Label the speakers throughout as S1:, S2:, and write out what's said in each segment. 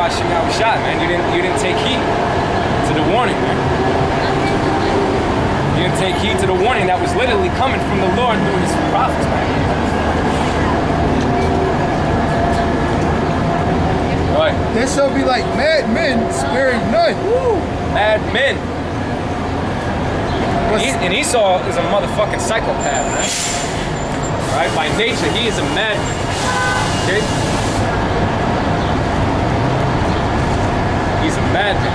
S1: Hashem Yahushua, man. You didn't take heed to the warning, man. You didn't take heed to the warning that was literally coming from the Lord through his prophets, man. Right.
S2: They shall be like mad men, sparing none.
S1: Woo. Mad men. And Esau is a motherfucking psychopath, man. Right? By nature, he is a madman. Okay? He's a madman.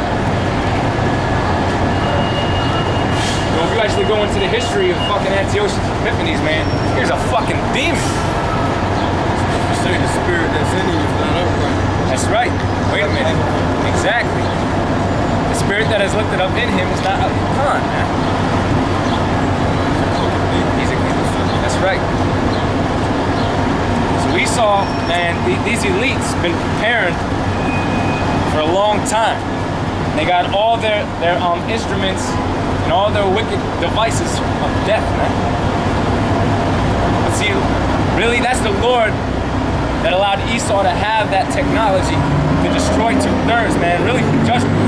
S1: So if you actually go into the history of fucking Antiochus Epiphanes, man, here's a fucking demon.
S3: You say the spirit that's in you is not upright.
S1: That's right. Wait a minute. Exactly. The spirit that is lifted up in him is not up. Come on, man. That's right. So we saw, man, these elites been preparing for a long time. They got all their instruments and all their wicked devices of death, man. But see, really, that's the Lord that allowed Esau to have that technology to destroy 2/3, man, really from judgment.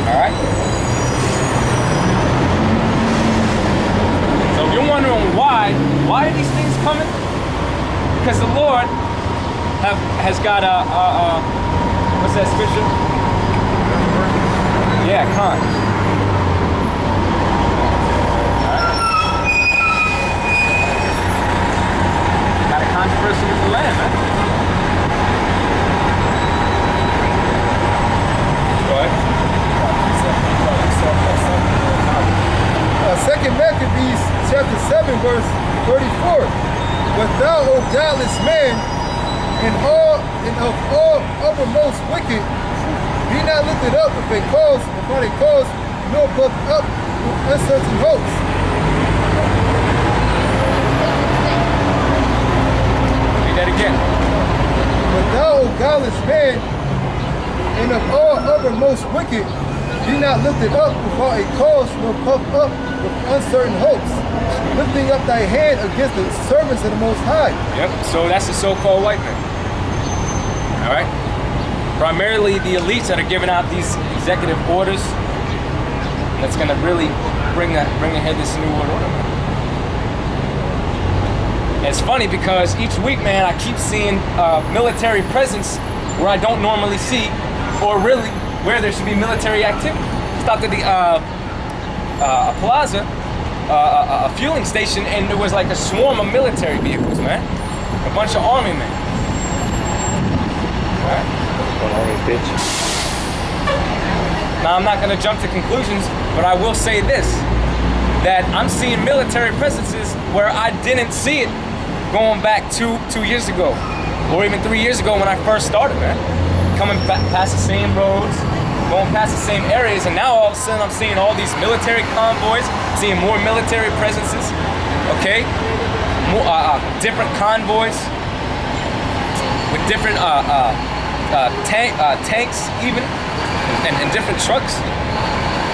S1: All right? So if you're wondering why are these things coming? Because the Lord has got what's that scripture? Yeah, Khan. Got a controversy with the land, man. Go ahead.
S2: 2 Maccabees chapter 7 verse 34. But thou, O godless man, and of all uppermost wicked, be not lifted up with a cause, upon a cause, nor puffed up with uncertain hopes.
S1: Read that again.
S2: But thou, O godless man, and of all uppermost wicked, be not lifted up without a cause, nor puffed up with uncertain hopes, lifting up thy hand against the servants of the Most High.
S1: Yep, so that's the so-called white man. All right? Primarily the elites that are giving out these executive orders that's going to really bring ahead this new world order, man. And it's funny because each week, man, I keep seeing military presence where I don't normally see, or really where there should be military activity. Stopped at the plaza, a fueling station, and there was like a swarm of military vehicles, man. A bunch of army men. All right. Now I'm not going to jump to conclusions, but I will say this, that I'm seeing military presences where I didn't see it going back two years ago, or even 3 years ago when I first started, man. Coming past the same roads, going past the same areas, and now all of a sudden I'm seeing all these military convoys, seeing more military presences, okay? More, different convoys with different tanks even, and different trucks,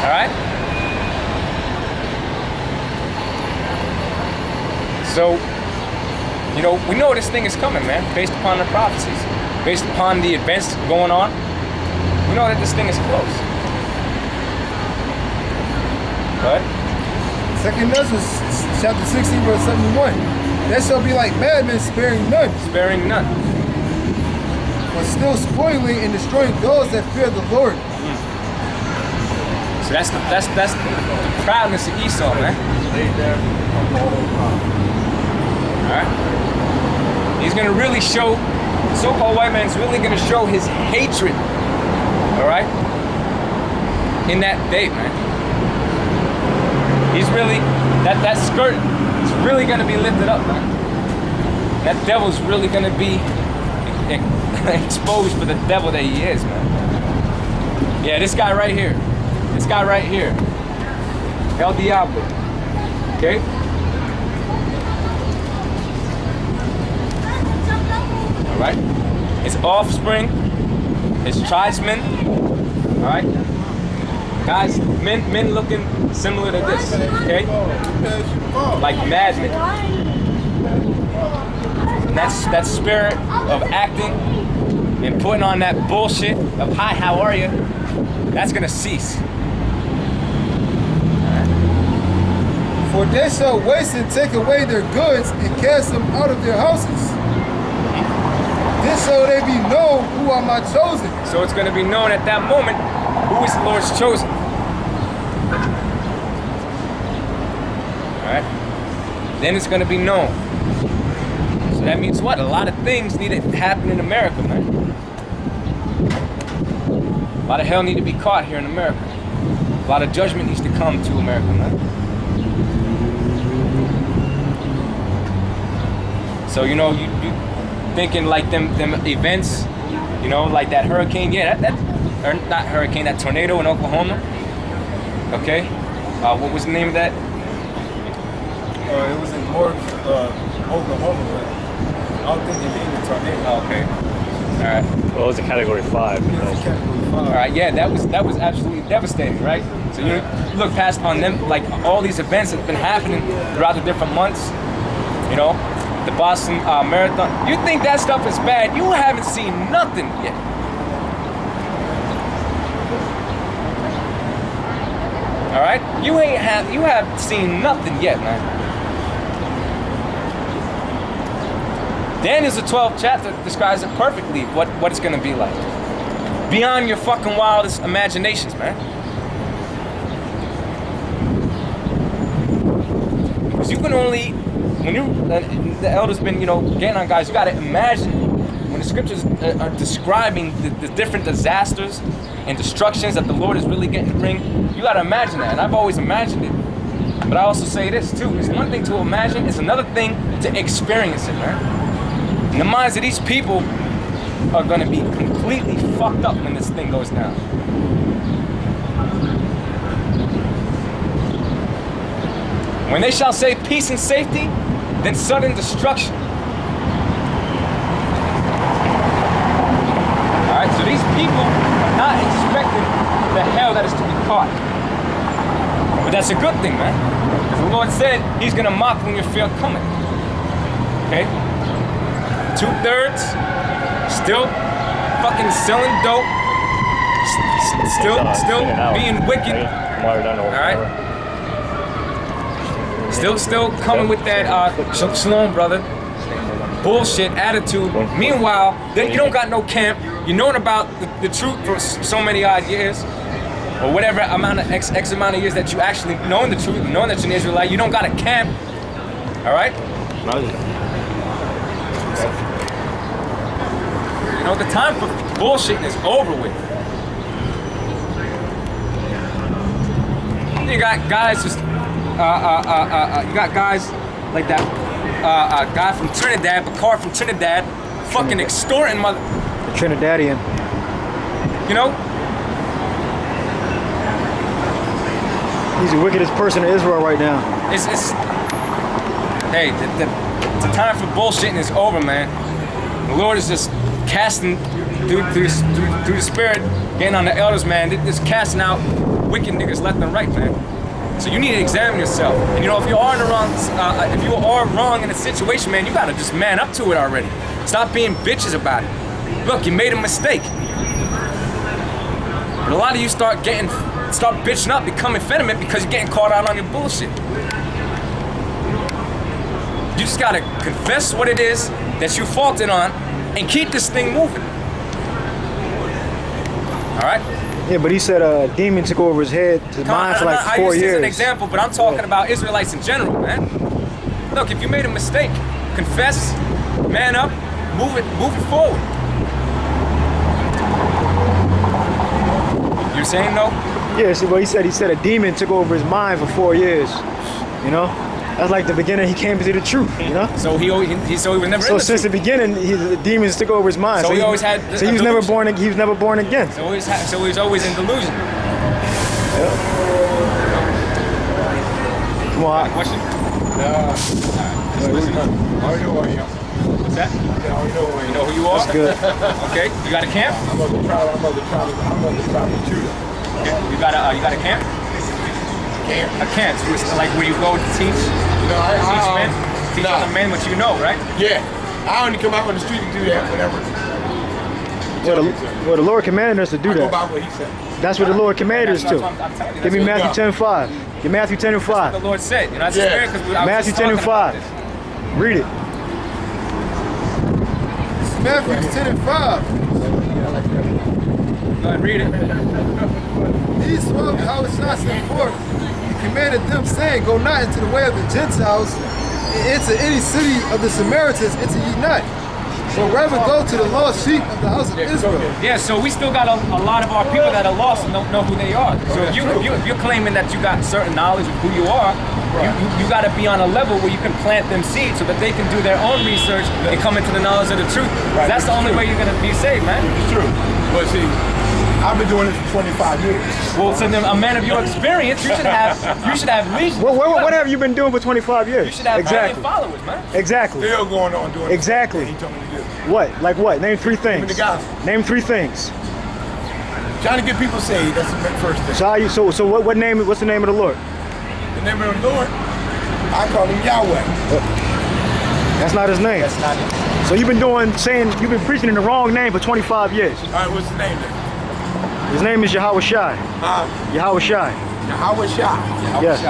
S1: all right? So, you know, we know this thing is coming, man, based upon the prophecies, based upon the events going on. We know that this thing is close. But
S2: 2 Ezra chapter 16 verse 71. That shall be like madmen, sparing none.
S1: Sparing none.
S2: But still spoiling and destroying those that fear the Lord.
S1: So that's the proudness of Esau, man. Alright? He's gonna really show, the so-called white man's really gonna show his hatred, alright? In that day, man. He's really, that skirt is really gonna be lifted up, man. That devil's really gonna be exposed for the devil that he is, man. Yeah, this guy right here. This guy right here. El Diablo. Okay? Alright? His offspring, his tribesmen. Alright? Guys, men looking similar to this. Okay? Like madmen. And that's that spirit of acting and putting on that bullshit of hi, how are you? That's gonna cease.
S2: For they shall waste and take away their goods and cast them out of their houses. Then shall they be known who are my chosen.
S1: So it's gonna be known at that moment who is the Lord's chosen. Alright? Then it's gonna be known. So that means what? A lot of things need to happen in America, man. A lot of hell need to be caught here in America. A lot of judgment needs to come to America, man. So you know, you thinking like them events, you know, like that hurricane, yeah, or not hurricane, that tornado in Oklahoma. Okay, what was the name of that?
S2: It was in Oklahoma, but I don't think they named it tornado.
S1: Oh, okay, all right.
S4: Well, it was a category 5.
S2: It was category 5.
S1: All right, yeah, that was absolutely devastating, right? So you look past on them, like all these events that have been happening throughout the different months, you know. The Boston Marathon. You think that stuff is bad? You haven't seen nothing yet. All right, you have seen nothing yet, man. Daniel's the 12th chapter describes it perfectly what it's gonna be like. Beyond your fucking wildest imaginations, man. Because you can only. When the elders been, you know, getting on guys, you gotta imagine when the scriptures are describing the different disasters and destructions that the Lord is really getting to bring, you gotta imagine that. And I've always imagined it. But I also say this too, it's one thing to imagine, it's another thing to experience it, man. And the minds of these people are gonna be completely fucked up when this thing goes down. When they shall say peace and safety, then sudden destruction. All right, so these people are not expecting the hell that is to be caught. But that's a good thing, man. Because the Lord said he's gonna mock when you feel coming. Okay? 2/3 still fucking selling dope. Still being wicked. All right? Still coming with that shalom, brother. Bullshit attitude. Meanwhile, you don't got no camp. You're knowing about the truth for so many odd years, or whatever amount of X amount of years that you actually knowing the truth, knowing that you're an Israelite. You don't got a camp. All right. You know, the time for bullshitting is over with. You got guys just. You got guys like that guy from Trinidad, Bakar from Trinidad, fucking extorting mother.
S5: Trinidadian.
S1: You know?
S5: He's the wickedest person in Israel right now.
S1: Hey, the time for bullshitting is over, man. The Lord is just casting through the Spirit, getting on the elders, man. Just casting out wicked niggas left and right, man. So you need to examine yourself. And you know, if you are in the wrong, if you are wrong in a situation, man, you gotta just man up to it already. Stop being bitches about it. Look, you made a mistake. But a lot of you start bitching up, become effeminate because you're getting caught out on your bullshit. You just gotta confess what it is that you faulted on and keep this thing moving. All right?
S5: Yeah, but he said a demon took over his head, his mind for like 4 years.
S1: I use this as an example, but I'm talking about Israelites in general, man. Look, if you made a mistake, confess, man up, move it forward. You're saying no?
S5: Yeah, see what he said a demon took over his mind for 4 years. You know? That's like the beginning he came to the truth, you know?
S1: So he was never
S5: So
S1: in the
S5: since the beginning, the demons took over his mind.
S1: So he always had
S5: So he was never born again. He was never born again.
S1: So he was always in delusion.
S5: Yeah. Come on.
S1: Question? What's that? You know who you are?
S5: That's good.
S1: Okay. You got a camp?
S2: I'm of the tribe of Judah.
S1: Okay. You got a camp? A camp. So it's like where you go to teach.
S2: No,
S1: Teach men. Teach other men what you know, right?
S2: Yeah, I only come out on the street to do that whenever.
S3: tell me to.
S5: Well, the Lord commanded us to do
S3: I go
S5: that.
S3: by what he said.
S5: That's what the Lord commanded us to.
S1: I'm telling you,
S5: Give me
S1: that's
S5: Matthew 10:5. Give Matthew 10 and
S1: what
S5: 5.
S1: the Lord said. You know, that's
S3: Yeah.
S1: fair because I was
S5: Matthew
S1: just
S5: 10 and
S1: talking about
S5: 5.
S1: this.
S5: Read it.
S2: Matthew 10 and 5.
S1: Go ahead, read it.
S2: These 12 Yahweh Shai sent forth, and commanded them, saying, Go not into the way of the Gentiles, and into any city of the Samaritans, enter ye not. But rather go to the lost sheep of the house of Israel.
S1: Yeah, so we still got a lot of our people that are lost and don't know who they are. So if you're claiming that you got certain knowledge of who you are, you got to be on a level where you can plant them seeds so that they can do their own research and come into the knowledge of the truth.
S3: Right.
S1: That's the only way you're going to be saved, man.
S3: It's true. But see, I've been doing this for 25 years.
S1: Well, so then a man of your experience, you should have at least.
S5: What have you been doing for 25 years?
S1: You should have
S5: exactly.
S1: followers, man.
S5: Exactly.
S3: Still going on doing
S5: Exactly.
S3: what he told me to do.
S5: What? Like what? Name 3
S3: Give me
S5: things.
S3: the gospel.
S5: Name 3 things.
S3: Trying to get people saved, that's the first thing.
S5: So how you? So what name? What's the name of the Lord?
S3: The name of the Lord, I call him Yahweh.
S5: That's not his name.
S1: That's not it.
S5: So you've been preaching in the wrong name for 25 years.
S3: All right, what's the name then?
S5: His name is Yahweh Shai. Yahweh Shai.
S3: Yahweh Shai.
S5: Yes.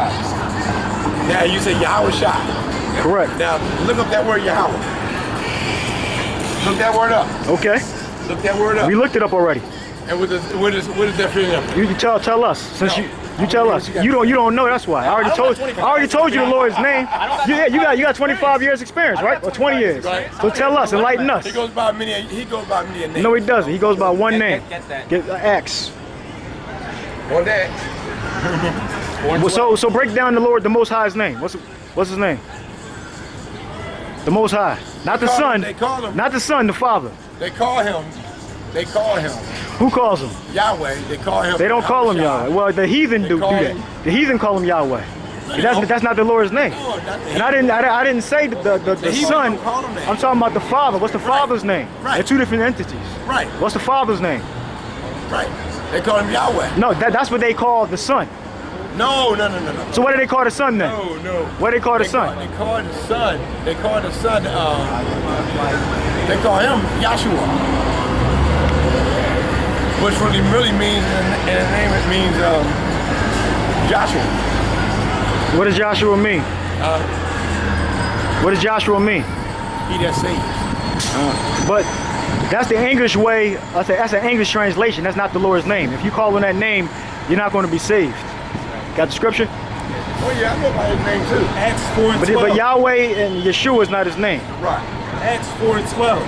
S3: Now you say Yahweh Shai.
S5: Correct.
S3: Now look up that word Yahweh. Look that word up.
S5: Okay.
S3: Look that word up.
S5: We looked it up already.
S3: And what is that feeling up?
S5: You tell us since
S3: No.
S5: you tell us. You don't know. That's why. I already told you the Lord's name. You got 25 years experience, right? Or 20 years.
S3: Right.
S5: So tell us, enlighten us.
S3: He goes by many names.
S5: No, he doesn't. He goes by one name.
S1: Get that.
S5: X.
S3: Or that.
S5: Well, so break down the Lord, the Most High's name. What's his name? The Most High, not the Son.
S3: They call him.
S5: Not the Son, the Father.
S3: They call him.
S5: Who calls him?
S3: Yahweh. They call him.
S5: They don't call him Yahweh. Well, the heathen do
S3: call
S5: that.
S3: him-
S5: The heathen call him Yahweh. That's not the Lord's name.
S3: No, not the
S5: And I didn't say the
S3: heathen
S5: Son.
S3: don't call him that.
S5: I'm talking about the Father. What's the Father's name?
S3: Right.
S5: They're 2 different entities.
S3: Right.
S5: What's the Father's name?
S3: Right. They call him Yahweh.
S5: No, that's what they call the Son.
S3: No.
S5: So what do they call the Son then?
S3: No.
S5: What do they call the Son?
S3: They call the son. They call the son. They call him Yahshua, which really means in the name it means Joshua.
S5: What does Joshua mean? What does Joshua mean?
S3: He that saves.
S5: But that's the English way. That's an English translation. That's not the Lord's name. If you call on that name, you're not going to be saved. Got the scripture?
S3: Oh yeah, I know by his name too.
S4: Acts 4 and 12.
S5: But Yahweh and Yeshua is not his name.
S3: Right.
S4: Acts 4 and 12.